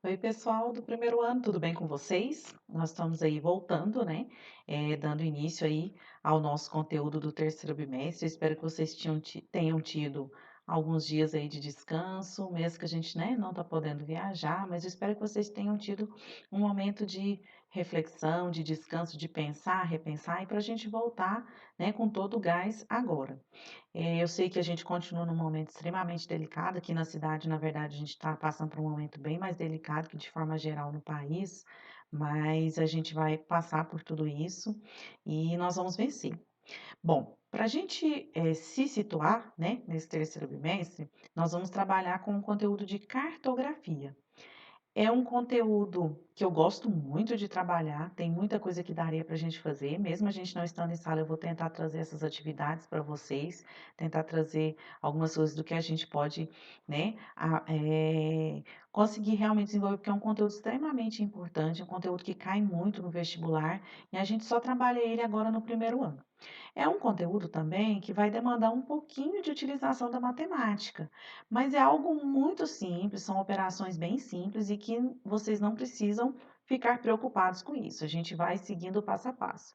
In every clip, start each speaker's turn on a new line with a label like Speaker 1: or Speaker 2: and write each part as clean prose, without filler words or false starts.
Speaker 1: Oi, pessoal do primeiro ano, tudo bem com vocês? Nós estamos aí voltando, né? Dando início aí ao nosso conteúdo do terceiro bimestre. Espero que vocês tenham tido alguns dias aí de descanso, mesmo que a gente, né, não está podendo viajar, mas eu espero que vocês tenham tido um momento de reflexão, de descanso, de pensar, repensar, e para a gente voltar, né, com todo o gás agora. Eu sei que a gente continua num momento extremamente delicado. Aqui na cidade, na verdade, a gente está passando por um momento bem mais delicado que de forma geral no país, mas a gente vai passar por tudo isso e nós vamos vencer. Bom, para a gente se situar, né, nesse terceiro bimestre, nós vamos trabalhar com o conteúdo de cartografia. É um conteúdo que eu gosto muito de trabalhar, tem muita coisa que daria para a gente fazer, mesmo a gente não estando em sala, eu vou tentar trazer essas atividades para vocês, tentar trazer algumas coisas do que a gente pode, né, conseguir realmente desenvolver, porque é um conteúdo extremamente importante, é um conteúdo que cai muito no vestibular, e a gente só trabalha ele agora no primeiro ano. É um conteúdo também que vai demandar um pouquinho de utilização da matemática, mas é algo muito simples, são operações bem simples e que vocês não precisam ficar preocupados com isso. A gente vai seguindo passo a passo.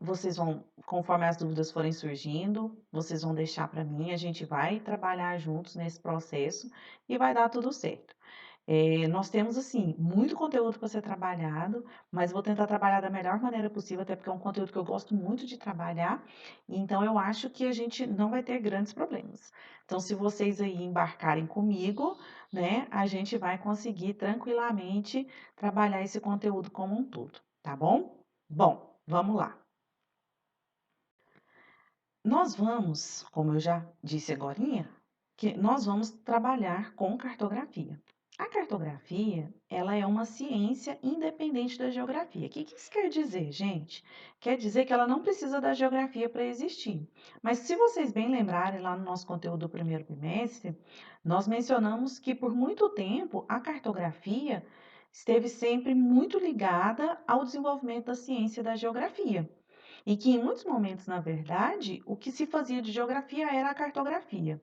Speaker 1: Vocês vão, conforme as dúvidas forem surgindo, vocês vão deixar para mim, a gente vai trabalhar juntos nesse processo e vai dar tudo certo. Nós temos, assim, muito conteúdo para ser trabalhado, mas vou tentar trabalhar da melhor maneira possível, até porque é um conteúdo que eu gosto muito de trabalhar, então eu acho que a gente não vai ter grandes problemas. Então, se vocês aí embarcarem comigo, né, a gente vai conseguir tranquilamente trabalhar esse conteúdo como um todo, tá bom? Bom, vamos lá. Nós vamos, como eu já disse agorinha, que nós vamos trabalhar com cartografia. A cartografia, ela é uma ciência independente da geografia. O que isso quer dizer, gente? Quer dizer que ela não precisa da geografia para existir. Mas se vocês bem lembrarem lá no nosso conteúdo do primeiro bimestre, nós mencionamos que por muito tempo a cartografia esteve sempre muito ligada ao desenvolvimento da ciência da geografia. E que em muitos momentos, na verdade, o que se fazia de geografia era a cartografia.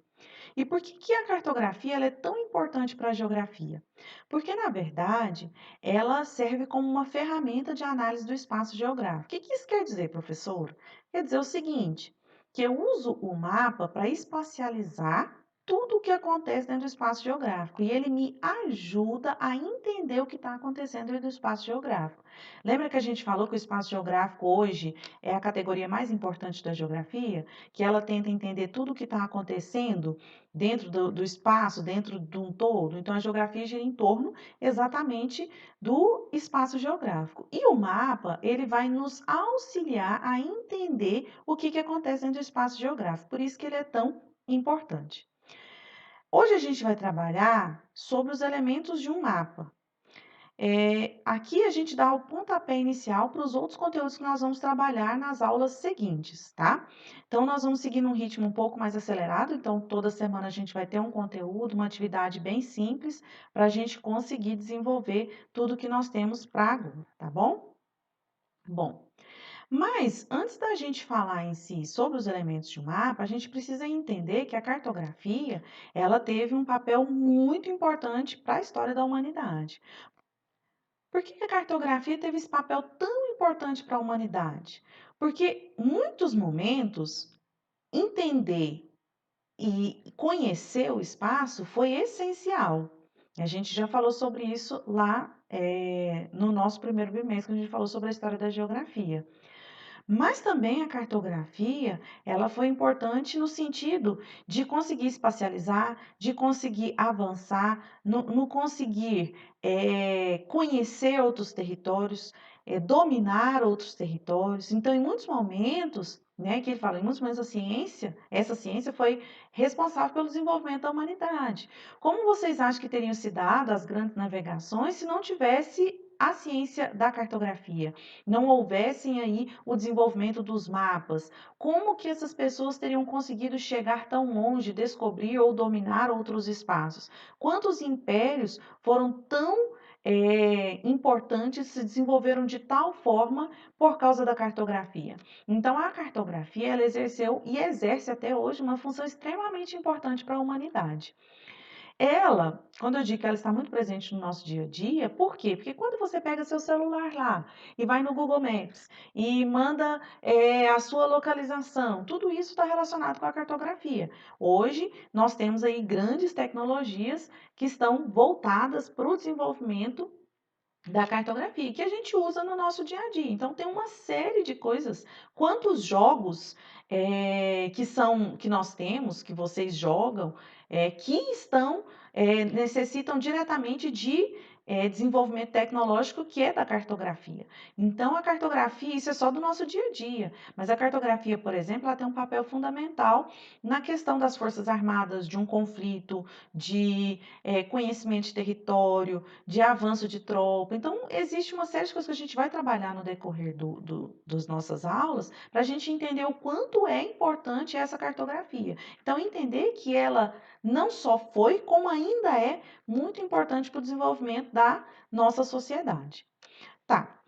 Speaker 1: E por que a cartografia ela é tão importante para a geografia? Porque, na verdade, ela serve como uma ferramenta de análise do espaço geográfico. O que isso quer dizer, professor? Quer dizer o seguinte, que eu uso o mapa para espacializar tudo o que acontece dentro do espaço geográfico e ele me ajuda a entender o que está acontecendo dentro do espaço geográfico. Lembra que a gente falou que o espaço geográfico hoje é a categoria mais importante da geografia? Que ela tenta entender tudo o que está acontecendo dentro do espaço, dentro de um todo. Então, a geografia gira em torno exatamente do espaço geográfico. E o mapa, ele vai nos auxiliar a entender o que acontece dentro do espaço geográfico. Por isso que ele é tão importante. Hoje a gente vai trabalhar sobre os elementos de um mapa. Aqui a gente dá o pontapé inicial para os outros conteúdos que nós vamos trabalhar nas aulas seguintes, tá? Então, nós vamos seguir num ritmo um pouco mais acelerado, então toda semana a gente vai ter um conteúdo, uma atividade bem simples, para a gente conseguir desenvolver tudo que nós temos para agora, tá bom? Bom, mas antes da gente falar em si sobre os elementos de um mapa, a gente precisa entender que a cartografia, ela teve um papel muito importante para a história da humanidade. Por que a cartografia teve esse papel tão importante para a humanidade? Porque em muitos momentos entender e conhecer o espaço foi essencial. A gente já falou sobre isso lá no nosso primeiro bimestre, quando a gente falou sobre a história da geografia. Mas também a cartografia, ela foi importante no sentido de conseguir espacializar, de conseguir avançar, no conseguir conhecer outros territórios, dominar outros territórios. Então, em muitos momentos, né, que ele fala, em muitos momentos essa ciência foi responsável pelo desenvolvimento da humanidade. Como vocês acham que teriam se dado as grandes navegações se não tivesse a ciência da cartografia? Não houvessem aí o desenvolvimento dos mapas, como que essas pessoas teriam conseguido chegar tão longe, descobrir ou dominar outros espaços? Quantos impérios foram tão importantes, se desenvolveram de tal forma por causa da cartografia? Então, a cartografia, ela exerceu e exerce até hoje uma função extremamente importante para a humanidade. Ela, quando eu digo que ela está muito presente no nosso dia a dia, por quê? Porque quando você pega seu celular lá e vai no Google Maps e manda a sua localização, tudo isso está relacionado com a cartografia. Hoje, nós temos aí grandes tecnologias que estão voltadas para o desenvolvimento da cartografia, que a gente usa no nosso dia a dia. Então, tem uma série de coisas. Quantos jogos que nós temos, que vocês jogam, que necessitam diretamente de desenvolvimento tecnológico, que é da cartografia. Então, a cartografia, isso é só do nosso dia a dia. Mas a cartografia, por exemplo, ela tem um papel fundamental na questão das Forças Armadas, de um conflito, de conhecimento de território, de avanço de tropa. Então, existe uma série de coisas que a gente vai trabalhar no decorrer das nossas aulas para a gente entender o quanto é importante essa cartografia. Então, entender que ela não só foi, como ainda é muito importante para o desenvolvimento da nossa sociedade. Tá.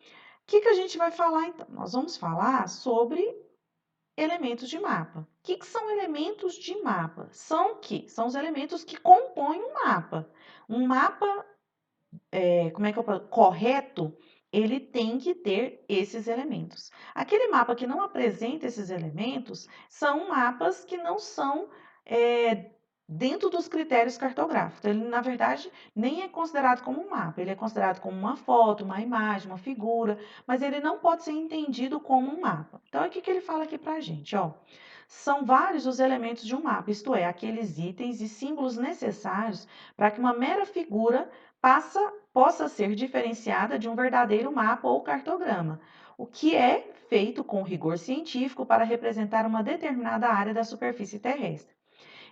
Speaker 1: O que a gente vai falar então? Nós vamos falar sobre elementos de mapa. O que são elementos de mapa? São o quê? São os elementos que compõem um mapa. Um mapa correto, ele tem que ter esses elementos. Aquele mapa que não apresenta esses elementos são mapas que não são dentro dos critérios cartográficos. Ele, na verdade, nem é considerado como um mapa, ele é considerado como uma foto, uma imagem, uma figura, mas ele não pode ser entendido como um mapa. Então, o que ele fala aqui para a gente? Ó, são vários os elementos de um mapa, isto é, aqueles itens e símbolos necessários para que uma mera figura possa ser diferenciada de um verdadeiro mapa ou cartograma, o que é feito com rigor científico para representar uma determinada área da superfície terrestre.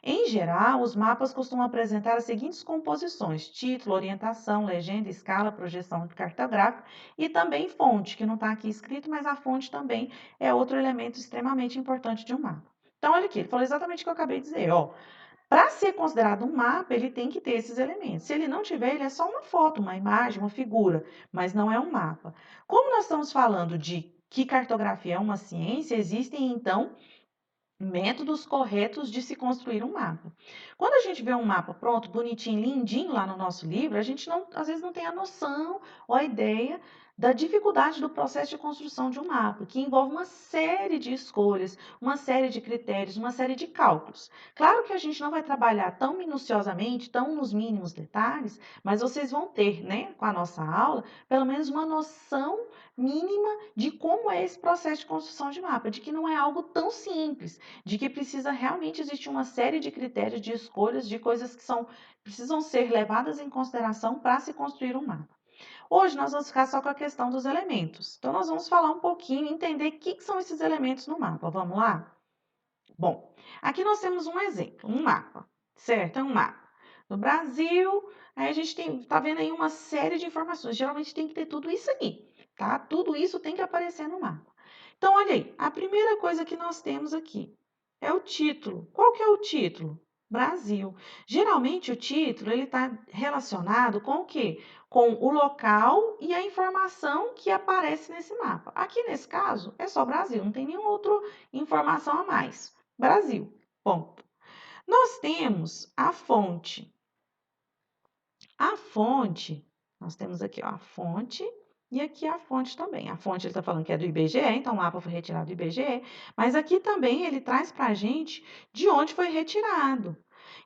Speaker 1: Em geral, os mapas costumam apresentar as seguintes composições: título, orientação, legenda, escala, projeção cartográfica e também fonte, que não está aqui escrito, mas a fonte também é outro elemento extremamente importante de um mapa. Então, olha aqui, ele falou exatamente o que eu acabei de dizer, ó. Para ser considerado um mapa, ele tem que ter esses elementos. Se ele não tiver, ele é só uma foto, uma imagem, uma figura, mas não é um mapa. Como nós estamos falando de que cartografia é uma ciência, existem então métodos corretos de se construir um mapa. Quando a gente vê um mapa pronto, bonitinho, lindinho lá no nosso livro, a gente não, às vezes não tem a noção ou a ideia da dificuldade do processo de construção de um mapa, que envolve uma série de escolhas, uma série de critérios, uma série de cálculos. Claro que a gente não vai trabalhar tão minuciosamente, tão nos mínimos detalhes, mas vocês vão ter, né, com a nossa aula, pelo menos uma noção mínima de como é esse processo de construção de mapa, de que não é algo tão simples, de que precisa realmente existir uma série de critérios, de escolhas, de coisas que precisam ser levadas em consideração para se construir um mapa. Hoje nós vamos ficar só com a questão dos elementos. Então, nós vamos falar um pouquinho, entender o que são esses elementos no mapa. Vamos lá? Bom, aqui nós temos um exemplo, um mapa, certo? É um mapa do Brasil. Aí a gente tá vendo aí uma série de informações. Geralmente tem que ter tudo isso aqui, tá? Tudo isso tem que aparecer no mapa. Então, olha aí, a primeira coisa que nós temos aqui é o título. Qual que é o título? Brasil. Geralmente o título ele está relacionado com o quê? Com o local e a informação que aparece nesse mapa. Aqui nesse caso é só Brasil, não tem nenhuma outra informação a mais. Brasil. Ponto. Nós temos a fonte. A fonte, nós temos aqui ó, a fonte e aqui a fonte também. A fonte ele está falando que é do IBGE, então o mapa foi retirado do IBGE, mas aqui também ele traz para a gente de onde foi retirado.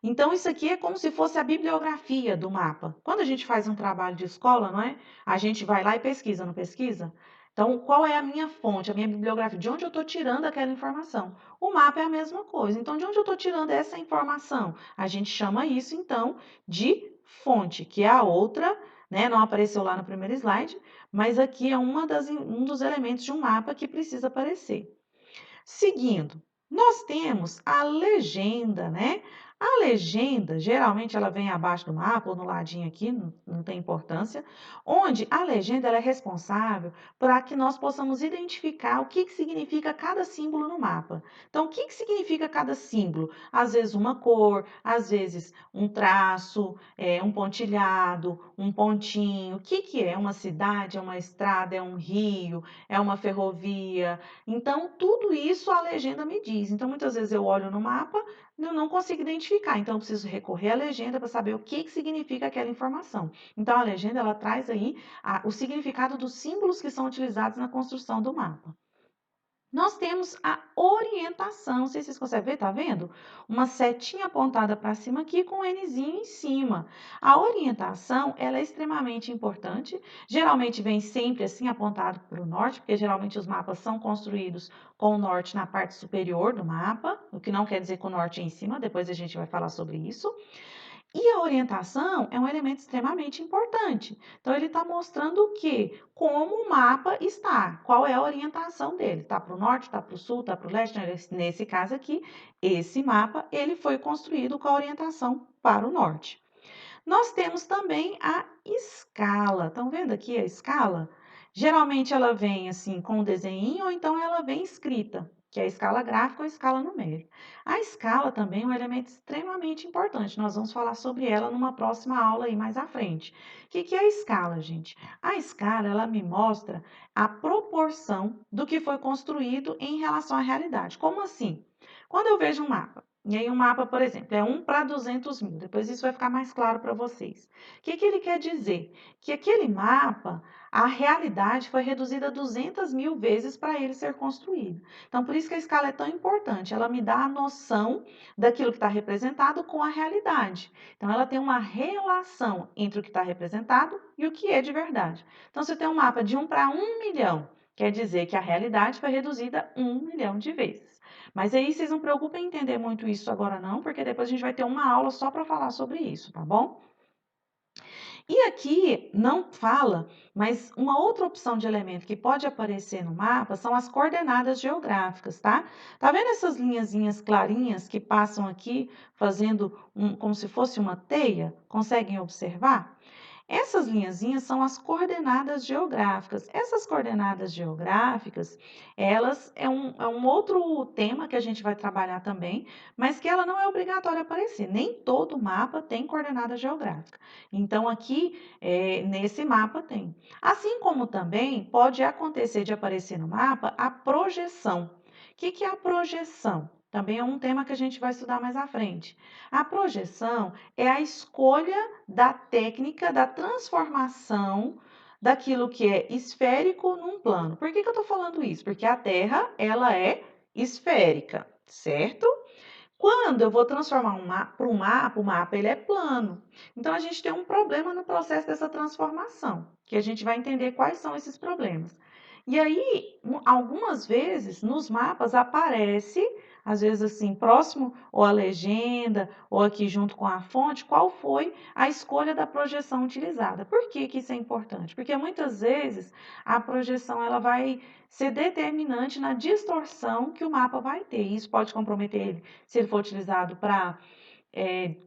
Speaker 1: Então, isso aqui é como se fosse a bibliografia do mapa. Quando a gente faz um trabalho de escola, não é? A gente vai lá e pesquisa, não pesquisa? Então, qual é a minha fonte, a minha bibliografia? De onde eu estou tirando aquela informação? O mapa é a mesma coisa. Então, de onde eu estou tirando essa informação? A gente chama isso, então, de fonte, que é a outra, né? Não apareceu lá no primeiro slide, mas aqui é um dos elementos de um mapa que precisa aparecer. Seguindo, nós temos a legenda, né? A legenda, geralmente, ela vem abaixo do mapa ou no ladinho aqui, não tem importância, onde a legenda ela é responsável para que nós possamos identificar o que significa cada símbolo no mapa. Então, o que significa cada símbolo? Às vezes uma cor, às vezes um traço, um pontilhado, um pontinho. O que é? É uma cidade, é uma estrada, é um rio, é uma ferrovia. Então, tudo isso a legenda me diz. Então, muitas vezes eu olho no mapa, eu não consigo identificar identificar. Então, eu preciso recorrer à legenda para saber o que significa aquela informação. Então, a legenda, ela traz aí o significado dos símbolos que são utilizados na construção do mapa. Nós temos a orientação, não sei se vocês conseguem ver, tá vendo? Uma setinha apontada para cima aqui com um Nzinho em cima. A orientação, ela é extremamente importante, geralmente vem sempre assim apontado para o norte, porque geralmente os mapas são construídos com o norte na parte superior do mapa, o que não quer dizer que o norte é em cima, depois a gente vai falar sobre isso. E a orientação é um elemento extremamente importante. Então, ele está mostrando o quê? Como o mapa está, qual é a orientação dele. Está para o norte, está para o sul, está para o leste? Nesse caso aqui, esse mapa ele foi construído com a orientação para o norte. Nós temos também a escala. Estão vendo aqui a escala? Geralmente ela vem assim com um desenho ou então ela vem escrita, que é a escala gráfica ou a escala numérica. A escala também é um elemento extremamente importante. Nós vamos falar sobre ela numa próxima aula aí mais à frente. O que é a escala, gente? A escala, ela me mostra a proporção do que foi construído em relação à realidade. Como assim? Quando eu vejo um mapa, e aí um mapa, por exemplo, é 1 para 200 mil. Depois isso vai ficar mais claro para vocês. O que ele quer dizer? Que aquele mapa, a realidade foi reduzida 200 mil vezes para ele ser construído. Então, por isso que a escala é tão importante. Ela me dá a noção daquilo que está representado com a realidade. Então, ela tem uma relação entre o que está representado e o que é de verdade. Então, se eu tenho um mapa de 1 para 1 milhão, quer dizer que a realidade foi reduzida 1 milhão de vezes. Mas aí vocês não preocupem em entender muito isso agora não, porque depois a gente vai ter uma aula só para falar sobre isso, tá bom? E aqui não fala, mas uma outra opção de elemento que pode aparecer no mapa são as coordenadas geográficas, tá? Tá vendo essas linhazinhas clarinhas que passam aqui, fazendo como se fosse uma teia? Conseguem observar? Essas linhazinhas são as coordenadas geográficas. Essas coordenadas geográficas, elas é um outro tema que a gente vai trabalhar também, mas que ela não é obrigatória aparecer. Nem todo mapa tem coordenada geográfica. Então, aqui, nesse mapa tem. Assim como também pode acontecer de aparecer no mapa a projeção. O que é a projeção? Também é um tema que a gente vai estudar mais à frente. A projeção é a escolha da técnica da transformação daquilo que é esférico num plano. Por que eu estou falando isso? Porque a Terra, ela é esférica, certo? Quando eu vou transformar para um mapa, o mapa ele é plano. Então, a gente tem um problema no processo dessa transformação, que a gente vai entender quais são esses problemas. E aí, algumas vezes, nos mapas aparece, às vezes assim, próximo ou a legenda, ou aqui junto com a fonte, qual foi a escolha da projeção utilizada. Por que isso é importante? Porque muitas vezes a projeção ela vai ser determinante na distorção que o mapa vai ter. Isso pode comprometer ele se ele for utilizado para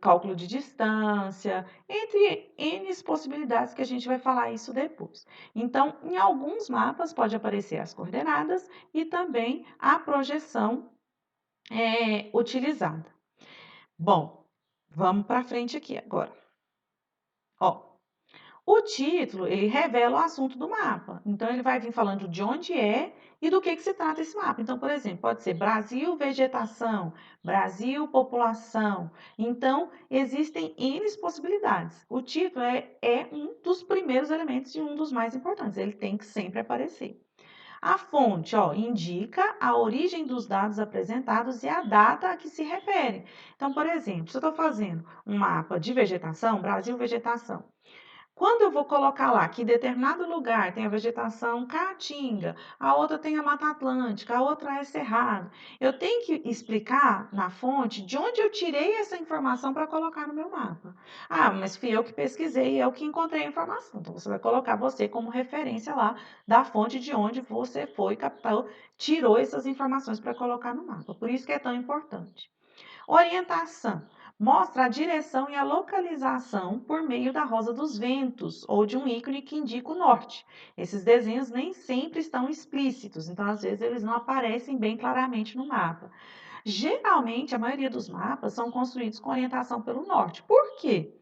Speaker 1: cálculo de distância, entre N possibilidades que a gente vai falar isso depois. Então, em alguns mapas pode aparecer as coordenadas e também a projeção utilizada. Bom, vamos para frente aqui agora. Ó, o título, ele revela o assunto do mapa. Então, ele vai vir falando de onde é e do que se trata esse mapa. Então, por exemplo, pode ser Brasil vegetação, Brasil população. Então, existem N possibilidades. O título é um dos primeiros elementos e um dos mais importantes. Ele tem que sempre aparecer. A fonte, ó, indica a origem dos dados apresentados e a data a que se refere. Então, por exemplo, se eu estou fazendo um mapa de vegetação, Brasil vegetação, quando eu vou colocar lá que determinado lugar tem a vegetação caatinga, a outra tem a Mata Atlântica, a outra é Cerrado, eu tenho que explicar na fonte de onde eu tirei essa informação para colocar no meu mapa. Ah, mas fui eu que pesquisei, eu que encontrei a informação. Então, você vai colocar você como referência lá da fonte de onde você foi, captou, tirou essas informações para colocar no mapa. Por isso que é tão importante. Orientação. Mostra a direção e a localização por meio da rosa dos ventos ou de um ícone que indica o norte. Esses desenhos nem sempre estão explícitos, então às vezes eles não aparecem bem claramente no mapa. Geralmente, a maioria dos mapas são construídos com orientação pelo norte. Por quê?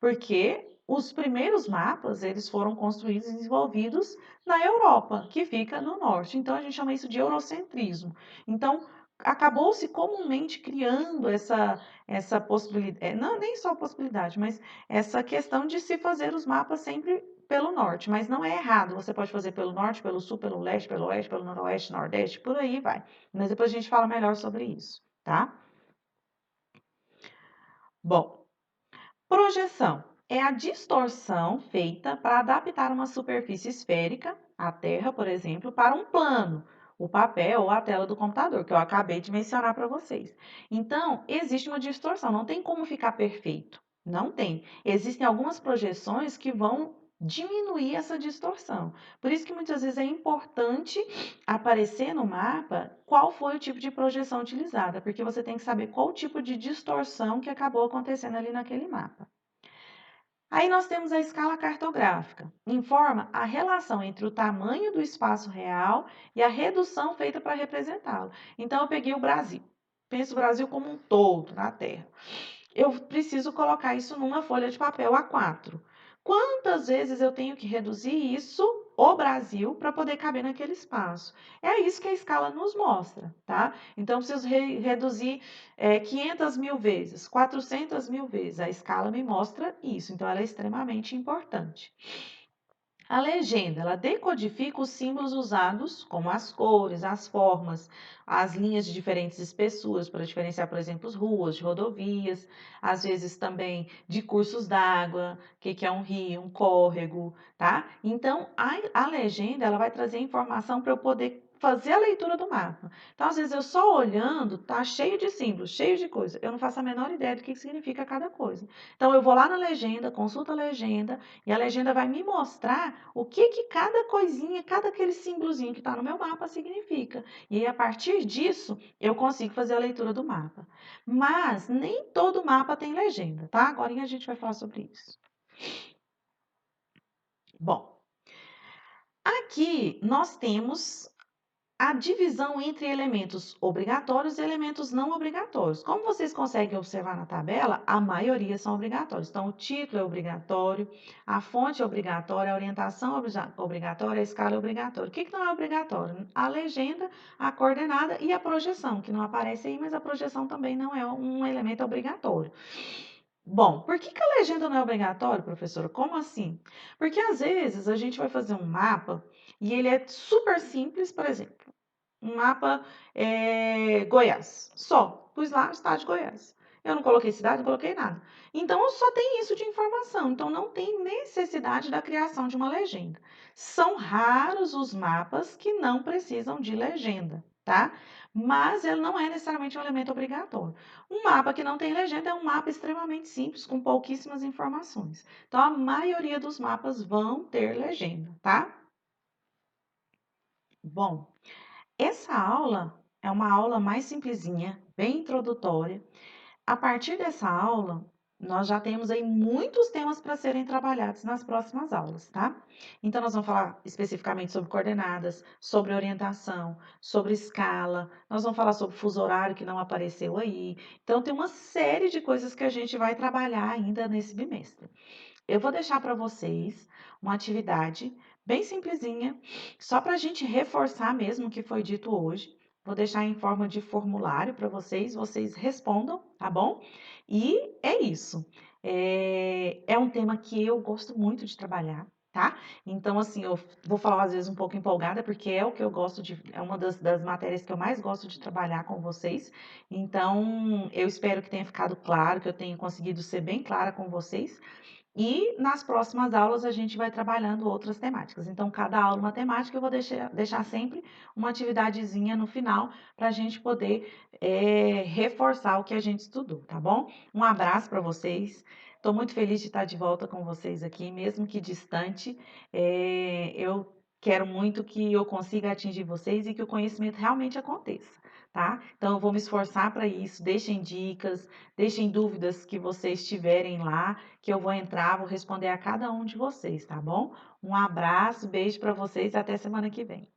Speaker 1: Porque os primeiros mapas, eles foram construídos e desenvolvidos na Europa, que fica no norte. Então, a gente chama isso de eurocentrismo. Então, acabou-se comumente criando essa possibilidade, não nem só possibilidade, mas essa questão de se fazer os mapas sempre pelo norte, mas não é errado, você pode fazer pelo norte, pelo sul, pelo leste, pelo oeste, pelo noroeste, nordeste, por aí vai. Mas depois a gente fala melhor sobre isso, tá? Bom, projeção é a distorção feita para adaptar uma superfície esférica, a Terra, por exemplo, para um plano, o papel ou a tela do computador, que eu acabei de mencionar para vocês. Então, existe uma distorção, não tem como ficar perfeito. Não tem. Existem algumas projeções que vão diminuir essa distorção. Por isso que muitas vezes é importante aparecer no mapa qual foi o tipo de projeção utilizada, porque você tem que saber qual tipo de distorção que acabou acontecendo ali naquele mapa. Aí nós temos a escala cartográfica, informa a relação entre o tamanho do espaço real e a redução feita para representá-lo. Então eu peguei o Brasil, penso o Brasil como um todo na Terra. Eu preciso colocar isso numa folha de papel A4. Quantas vezes eu tenho que reduzir isso, o Brasil, para poder caber naquele espaço? É isso que a escala nos mostra, tá? Então, eu preciso reduzir 500 mil vezes, 400 mil vezes. A escala me mostra isso, então ela é extremamente importante. A legenda, ela decodifica os símbolos usados, como as cores, as formas, as linhas de diferentes espessuras, para diferenciar, por exemplo, as ruas, de rodovias, às vezes também de cursos d'água, o que é um rio, um córrego, tá? Então, a legenda, ela vai trazer informação para eu poder fazer a leitura do mapa. Então, às vezes, eu só olhando, tá cheio de símbolos, cheio de coisa. Eu não faço a menor ideia do que significa cada coisa. Então, eu vou lá na legenda, consulto a legenda, e a legenda vai me mostrar o que cada coisinha, cada aquele símbolozinho que está no meu mapa significa. E aí, a partir disso, eu consigo fazer a leitura do mapa. Mas nem todo mapa tem legenda, tá? Agora a gente vai falar sobre isso. Bom, aqui nós temos a divisão entre elementos obrigatórios e elementos não obrigatórios. Como vocês conseguem observar na tabela, a maioria são obrigatórios. Então, o título é obrigatório, a fonte é obrigatória, a orientação é obrigatória, a escala é obrigatória. O que não é obrigatório? A legenda, a coordenada e a projeção, que não aparece aí, mas a projeção também não é um elemento obrigatório. Bom, por que a legenda não é obrigatória, professora? Como assim? Porque às vezes a gente vai fazer um mapa e ele é super simples, por exemplo, um mapa Goiás, só. Pus lá o estado de Goiás. Eu não coloquei cidade, não coloquei nada. Então, só tem isso de informação. Então, não tem necessidade da criação de uma legenda. São raros os mapas que não precisam de legenda, tá? Mas ele não é necessariamente um elemento obrigatório. Um mapa que não tem legenda é um mapa extremamente simples, com pouquíssimas informações. Então, a maioria dos mapas vão ter legenda, tá? Bom, essa aula é uma aula mais simplesinha, bem introdutória. A partir dessa aula, nós já temos aí muitos temas para serem trabalhados nas próximas aulas, tá? Então, nós vamos falar especificamente sobre coordenadas, sobre orientação, sobre escala, nós vamos falar sobre fuso horário que não apareceu aí. Então, tem uma série de coisas que a gente vai trabalhar ainda nesse bimestre. Eu vou deixar para vocês uma atividade bem simplesinha, só para a gente reforçar mesmo o que foi dito hoje. Vou deixar em forma de formulário para vocês respondam, tá bom? E é isso. É um tema que eu gosto muito de trabalhar, tá? Então, assim, eu vou falar às vezes um pouco empolgada, porque é o que eu gosto de, é uma das matérias que eu mais gosto de trabalhar com vocês. Então, eu espero que tenha ficado claro, que eu tenha conseguido ser bem clara com vocês. E nas próximas aulas a gente vai trabalhando outras temáticas. Então, cada aula uma temática, eu vou deixar sempre uma atividadezinha no final para a gente poder reforçar o que a gente estudou, tá bom? Um abraço para vocês. Estou muito feliz de estar de volta com vocês aqui, mesmo que distante. Eu quero muito que eu consiga atingir vocês e que o conhecimento realmente aconteça, tá? Então, eu vou me esforçar para isso. Deixem dicas, deixem dúvidas que vocês tiverem lá, que eu vou entrar, vou responder a cada um de vocês, tá bom? Um abraço, beijo para vocês e até semana que vem.